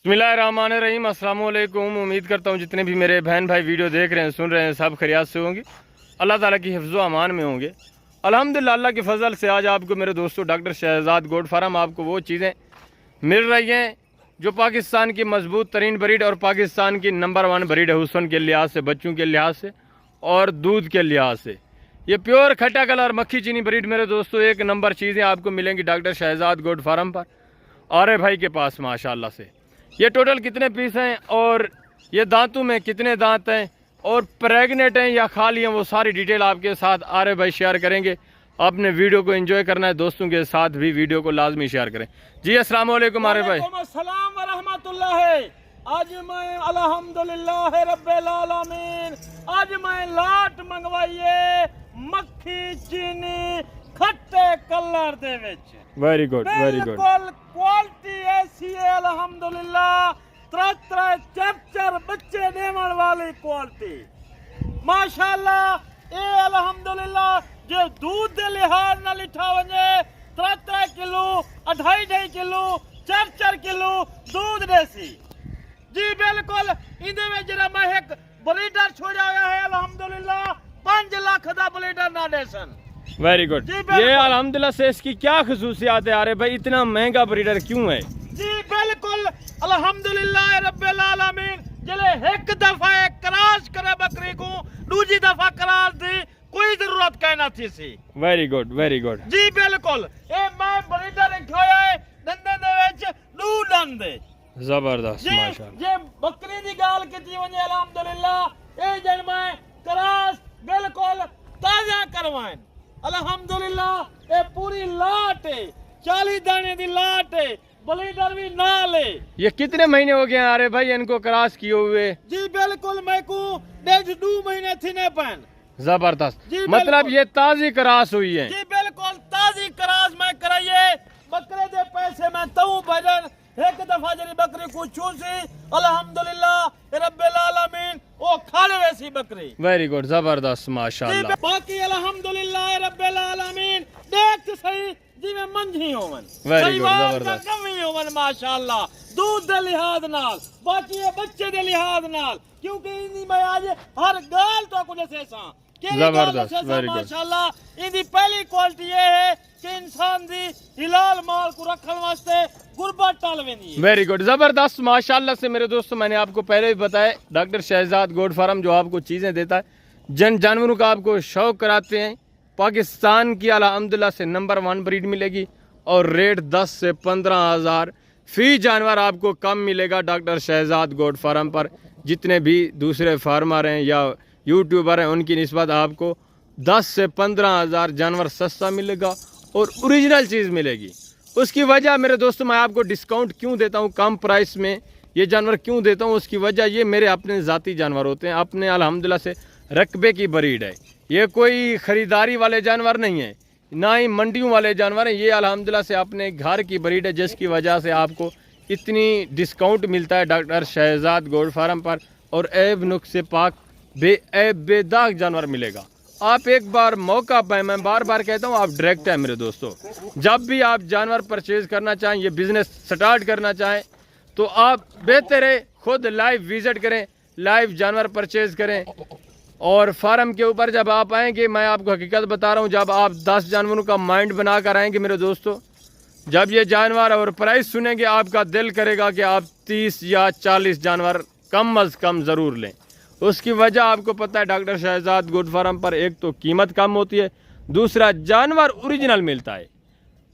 बिस्मिल्लाहिर्रहमानिर्रहीम। अस्सलाम वालेकुम। उम्मीद करता हूँ जितने भी मेरे बहन भाई वीडियो देख रहे हैं सुन रहे हैं सब खैरियत से होंगे, अल्लाह ताला की हिफ्ज़ व अमान में होंगे। अल्हम्दुलिल्लाह अल्लाह के फजल से आज आपको मेरे दोस्तों डॉक्टर शहजाद गोट फार्म आपको वो चीज़ें मिल रही हैं जो पाकिस्तान की मजबूत तरीन ब्रीड और पाकिस्तान की नंबर 1 ब्रीड है हुस्न के लिहाज से, बच्चों के लिहाज से और दूध के लिहाज से। ये प्योर खट्टा कलर मक्खी चीनी ब्रीड मेरे दोस्तों एक नंबर चीज़ें आपको मिलेंगी डॉक्टर शहजाद गोट फार्म पर आरे भाई के पास माशाल्लाह से। ये टोटल कितने पीस हैं और ये दांतों में कितने दांत हैं और प्रेग्नेंट हैं या खाली हैं, वो सारी डिटेल आपके साथ आरे भाई शेयर करेंगे। आपने वीडियो को एंजॉय करना है, दोस्तों के साथ भी वीडियो को लाजमी शेयर करें। जी अस्सलाम वालेकुम आरे भाई। अस्सलाम व रहमतुल्लाह। आज मैं अल्हम्दुलिल्लाह रब्बिल आलमीन आज मैं लाट मंगवाइए मक्खी चीनी खट्टे कलर दे विच। Very good very good. बिल्कुल क्वालिटी ऐसी है अल्हम्दुलिल्लाह, त्रै चार बच्चे देने वाली क्वालिटी माशाल्लाह। ये अल्हम्दुलिल्लाह जो दूध दे लिहाज ना लिठा वने 3 किलो 2.5 किलो 4 किलो दूध देसी जी। बिल्कुल इंदे में जरा मैं एक ब्रीडर छोड़ा हुआ है अल्हम्दुलिल्लाह 5 लाख दा ब्रीडर ना देसन। Very good. ये अल्हम्दुलिल्लाह से इसकी क्या खसूसियात है अरे भाई, इतना महंगा ब्रीडर क्यों है? जी बिल्कुल अल्हम्दुलिल्लाह रब्बिल आलमीन जले एक दफा क्रॉस करे बकरी को दूसरी दफा क्रॉस दी कोई जरूरत कहना थी सी। वेरी गुड वेरी गुड जी बिल्कुल। ए मैं ब्रीडर रखोया है दंदे दे विच दू दंद जबरदस्त जी। माशाल्लाह। ये बकरी दी गाल कीती वने अल्हम्दुलिल्लाह ए जन मैं क्रॉस बिल्कुल ताजा करवाएं अल्हम्दुलिल्लाह। ए पूरी लाट है 40 दाने दी लाट है, ब्लीडर भी ना ले। ये कितने महीने हो गए हैं अरे भाई इनको क्रॉस किए हुए? जी बिल्कुल मैं को 1.5-2 महीने थी ने पन। जबरदस्त, जी मतलब ये ताजी क्रॉस हुई है? जी बिल्कुल ताजी क्रॉस मैं कराइए। बकरे दे पैसे मैं तऊ भजन एक दफा जरी बकरी को चूसी अल्हम्दुलिल्लाह रब्बिल आलमीन ओ खाले वैसी बकरी। वेरी गुड जबरदस्त माशाल्लाह। बाकी अल्हम्दुलिल्लाह रब्बिल आलमीन देख तो सही जी में मंझी होवन वेरी गुड जबरदस्त कमी होवन माशाल्लाह दूध दे लिहाज नाल बाकी ये बच्चे दे लिहाज नाल, क्योंकि इनी मैं आज हर गाल तो कुछ से सा जबरदस्त वेरी गुड माशाल्लाह। इनकी पहली क्वालिटी ये है कि इंसान दी हिलाल माल को रखने वास्ते गुर्बत टाल वेनी। वेरी गुड जबरदस्त माशाल्लाह से मेरे दोस्तों। मैंने आपको पहले भी बताया डॉक्टर शहजाद गोट फार्म जो आपको चीज़ें देता है जानवरों का आपको शौक कराते हैं। पाकिस्तान की अल्हम्दुलिल्लाह से नंबर 1 ब्रीड मिलेगी और रेट 10 से 15 हज़ार फी जानवर आपको कम मिलेगा डॉक्टर शहजाद गोट फार्म पर। जितने भी दूसरे फार्मर हैं या यूट्यूबर हैं उनकी निस्बत आपको 10 से 15 हज़ार जानवर सस्ता मिलेगा और ओरिजिनल चीज़ मिलेगी। उसकी वजह मेरे दोस्तों मैं आपको डिस्काउंट क्यों देता हूँ, कम प्राइस में ये जानवर क्यों देता हूँ, उसकी वजह ये मेरे अपने ज़ाती जानवर होते हैं, अपने अल्हम्दुलिल्लाह से रकबे की ब्रीड है। ये कोई ख़रीदारी वाले जानवर नहीं है, ना ही मंडियों वाले जानवर हैं। ये अल्हम्दुलिल्लाह से अपने घर की ब्रीड है जिसकी वजह से आपको इतनी डिस्काउंट मिलता है डॉक्टर शहजाद गोट फार्म पर। और ऐब नुक्से पाक बेदाग जानवर मिलेगा। आप एक बार मौका पाए, मैं बार बार कहता हूँ आप डायरेक्ट है मेरे दोस्तों, जब भी आप जानवर परचेज करना चाहें, ये बिज़नेस स्टार्ट करना चाहें तो आप बेहतर है खुद लाइव विज़िट करें, लाइव जानवर परचेज करें। और फार्म के ऊपर जब आप आएंगे, मैं आपको हकीकत बता रहा हूँ, जब आप 10 जानवरों का माइंड बना कर आएंगे मेरे दोस्तों, जब ये जानवर और प्राइस सुनेंगे आपका दिल करेगा कि आप 30 या 40 जानवर कम अज़ कम ज़रूर लें। उसकी वजह आपको पता है डॉक्टर शहजाद गोट फार्म पर एक तो कीमत कम होती है, दूसरा जानवर ओरिजिनल मिलता है।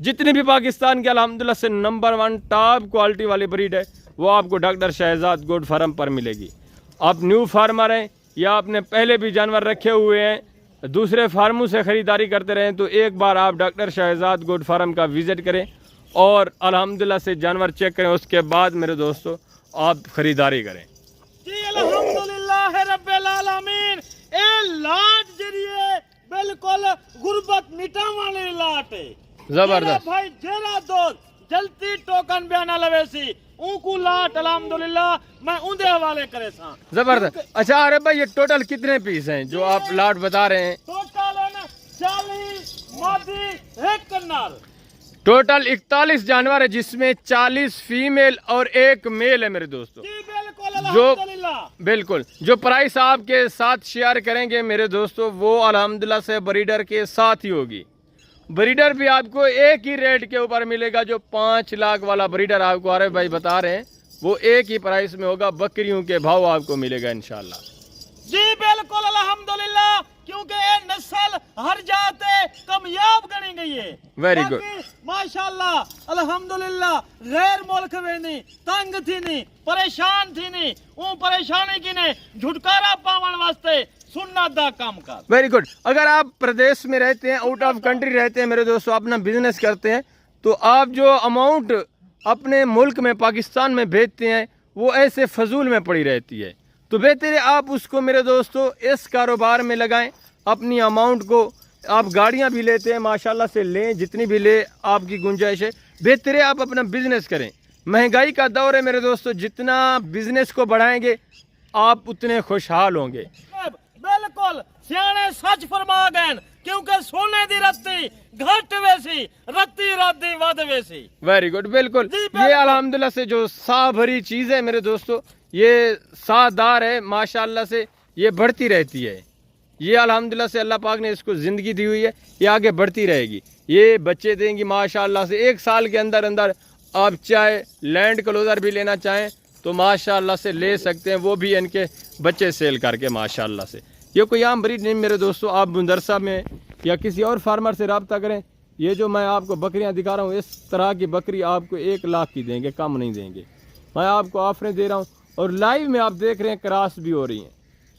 जितनी भी पाकिस्तान के अल्हम्दुलिल्लाह से नंबर 1 टॉप क्वालिटी वाली ब्रीड है वो आपको डॉक्टर शहजाद गोट फार्म पर मिलेगी। आप न्यू फार्मर हैं या आपने पहले भी जानवर रखे हुए हैं, दूसरे फार्मों से ख़रीदारी करते रहें, तो एक बार आप डॉक्टर शहजाद गोट फार्म का विज़िट करें और अल्हम्दुलिल्लाह से जानवर चेक करें, उसके बाद मेरे दोस्तों आप ख़रीदारी करें। जी अल्हम्दुलिल्लाह रब्बिल आलमीन ए लाट जरिए बिल्कुल गुर्बत मिटाने वाली लाट है जबरदस्त भाई। जेरा दो जल्दी टोकन बयाना लवेसी उनको लाट अल्हम्दुलिल्लाह मैं उनके हवाले करे सा। जबरदस्त। अच्छा अरे भाई ये टोटल कितने पीस हैं जो आप लाट बता रहे हैं? टोटल है ना 40 मादी एक नर टोटल 41 जानवर है, जिसमें 40 फीमेल और 1 मेल है मेरे दोस्तों। जी बिल्कुल अल्हम्दुलिल्लाह। बिल्कुल जो प्राइस आपके साथ शेयर करेंगे मेरे दोस्तों, वो अल्हम्दुलिल्लाह से ब्रीडर के साथ ही होगी। ब्रीडर भी आपको एक ही रेट के ऊपर मिलेगा। जो 5 लाख वाला ब्रीडर आपको आरिफ भाई बता रहे हैं, वो एक ही प्राइस में होगा। बकरियों के भाव आपको मिलेगा इंशाल्लाह। जी बिल्कुल अल्हम्दुलिल्लाह, क्योंकि ये नस्ल हर जाते कामयाब गणी गई है। वेरी गुड माशाल्लाह अल्हम्दुलिल्लाह। गैर मुल्क में नहीं तंग थी नहीं परेशान थी नहीं, वो परेशानी की ने छुटकारा पावन वास्ते सुन्नत दा काम कर। Very good. अगर आप प्रदेश में रहते हैं, आउट ऑफ कंट्री रहते हैं मेरे दोस्तों, अपना बिजनेस करते हैं, तो आप जो अमाउंट अपने मुल्क में पाकिस्तान में भेजते हैं वो ऐसे फजूल में पड़ी रहती है। तो बेहतर है आप उसको मेरे दोस्तों इस कारोबार में लगाएं। अपनी अमाउंट को आप गाड़ियां भी लेते हैं माशाल्लाह से लें, जितनी भी ले आपकी गुंजाइश है। बेहतर है आप अपना बिजनेस करें। महंगाई का दौर है मेरे दोस्तों, जितना बिजनेस को बढ़ाएंगे आप उतने खुशहाल होंगे। बिल्कुल सियाने सच फरमा गए, क्योंकि सोने दी रत्ती घट वैसी रत्ती राती वध वैसी। Very good. बिल्कुल ये अल्हम्दुलिल्लाह से जो सा भरी चीज़ है मेरे दोस्तों, ये सादार है माशाल्लाह से, ये बढ़ती रहती है। ये अल्हम्दुलिल्लाह से अल्लाह पाक ने इसको ज़िंदगी दी हुई है, ये आगे बढ़ती रहेगी। ये बच्चे देंगी माशाल्लाह से। 1 साल के अंदर अंदर आप चाहे लैंड क्लोजर भी लेना चाहें तो माशाल्लाह से ले सकते हैं, वो भी इनके बच्चे सेल करके माशाल्लाह से। ये कोई आम ब्रीड नहीं मेरे दोस्तों। आप मुंदरसा में या किसी और फार्मर से रब्ता करें। ये जो मैं आपको बकरियां दिखा रहा हूँ, इस तरह की बकरी आपको 1 लाख की देंगे, कम नहीं देंगे। मैं आपको ऑफरें दे रहा हूँ और लाइव में आप देख रहे हैं क्रॉस भी हो रही हैं।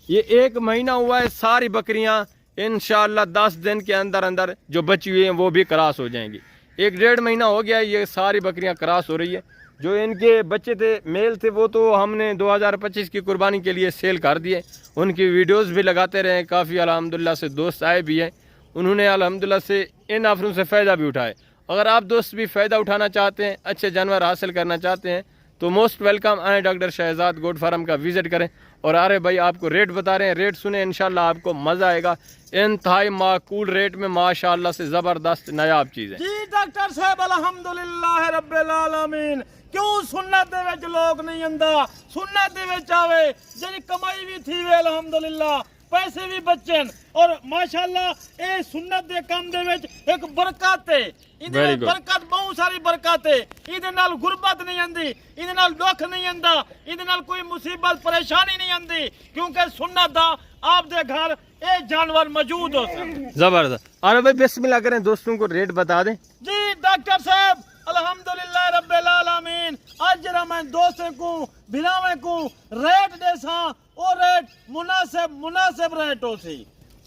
ये 1 महीना हुआ है, सारी बकरियां इंशाल्लाह 10 दिन के अंदर अंदर जो बची हुई हैं वो भी क्रॉस हो जाएंगी। 1-1.5 महीना हो गया है, ये सारी बकरियां क्रॉस हो रही है। जो इनके बच्चे थे मेल थे, वो तो हमने 2025 की कुर्बानी के लिए सेल कर दिए। उनकी वीडियोस भी लगाते रहे, काफ़ी अल्हम्दुलिल्लाह से दोस्त आए भी हैं, उन्होंने अल्हम्दुलिल्लाह से इन ऑफरों से फ़ायदा भी उठाए। अगर आप दोस्त भी फ़ायदा उठाना चाहते हैं, अच्छे जानवर हासिल करना चाहते हैं, तो मोस्ट वेलकम आए डॉक्टर शहजाद गोट फार्म का विज़िट करें। और आरिफ भाई आपको रेट बता रहे हैं, रेट सुने इंशाल्लाह आपको मज़ा आएगा। इंतहाई माकूल रेट में माशाल्लाह से ज़बरदस्त नायाब चीज़ है। जी डॉक्टर साहब अल्हम्दुलिल्लाह रब्बिल आलमीन। क्यों सुन्नत दे विच लोग नहीं आंदा, सुन्नत दे विच आवे, जेदी कमाई भी थी वे अल्हम्दुलिल्लाह, पैसे भी बचन और माशाल्लाह ए सुन्नत दे काम दे विच एक बरकत है। इहदे नाल बरकत बहुत सारी बरकत है। इहदे नाल गुरबत नहीं आंदी, इहदे नाल दुख नहीं आंदा, इहदे नाल कोई मुसीबत परेशानी नहीं आंदी, क्योंकि सुन्नत दा आप दे घर ए जानवर मौजूद हो सकते। जबरदस्त। अरे भाई बिस्मिल्लाह करें, दोस्तों को रेट बता दें। जी डॉक्टर साहब अल्हम्दुलिल्लाह रब्बिल आलमीन। आज जरा मैं दोस्तों को भिरावे को रेट देसा और रेट मुनासिब रेट हो सी।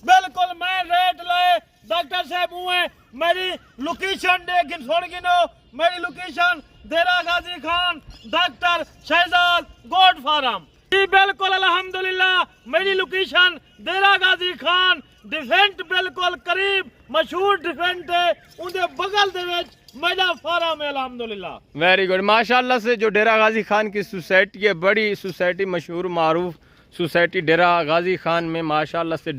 बिल्कुल मैं रेट लाए डॉक्टर साहब हुए। मेरी लोकेशन देखिन छोड़ गिनो, मेरी location Dera Ghazi Khan doctor Shahzad goat farm. जी बिल्कुल अल्हम्दुलिल्लाह मेरी लोकेशन देरा गाजी खान डिफेंट बिल्कुल करीब मशहूर डिफेंट है, उनके बगल दे विच मेरा फार्म है अल्हम्दुलिल्लाह। Very good. माशाल्लाह से जो डेरा गाजी खान की सोसाइटी है, बड़ी सोसाइटी, मशहूर मारूफ सोसाइटी डेरा गाजी खान में माशाल्लाह से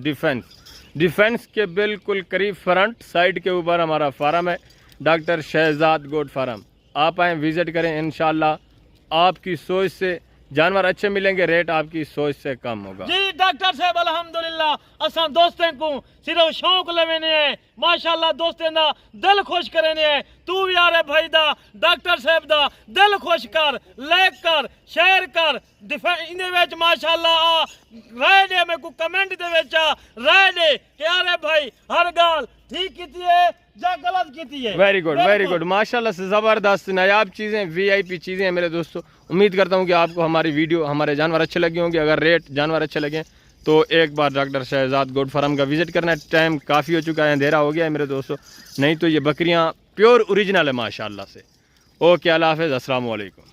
डिफेंस के बिल्कुल करीब फ्रंट साइड के ऊपर हमारा फार्म है, डॉक्टर शहजाद गोट फार्म। आप आएँ विज़िट करें, इंशाल्लाह आपकी सोच से जानवर अच्छे मिलेंगे, रेट आपकी सोच से कम होगा। जी डॉक्टर साहब अल्हम्दुलिल्लाह असा दोस्तों को सिर्फ शौक लेने है, माशाल्लाह दोस्तों दा दिल खुश करने है। तू भी यार भाई दा डॉक्टर साहब दा दिल खुश कर, लाइक कर, शेयर कर। इन्हें विच माशाल्लाह राय दे, मैं को कमेंट दे विच राय दे कि यार भाई हर गाल ठीक कीती है या गलत कीती है। Very good, very good. माशाल्लाह से ज़बरदस्त नायाब चीज़ें, VIP चीज़ें हैं मेरे दोस्तों। उम्मीद करता हूँ कि आपको हमारी वीडियो, हमारे जानवर अच्छे लगे होंगे। अगर रेट जानवर अच्छे लगे तो एक बार डॉक्टर शहजाद गोट फार्म का विज़िट करना। टाइम काफ़ी हो चुका है, अंधेरा हो गया है मेरे दोस्तों, नहीं तो ये बकरियाँ प्योर ओरिजिनल है माशाल्लाह से। ओके, अल्लाह हाफ़िज़, अस्सलाम वालेकुम।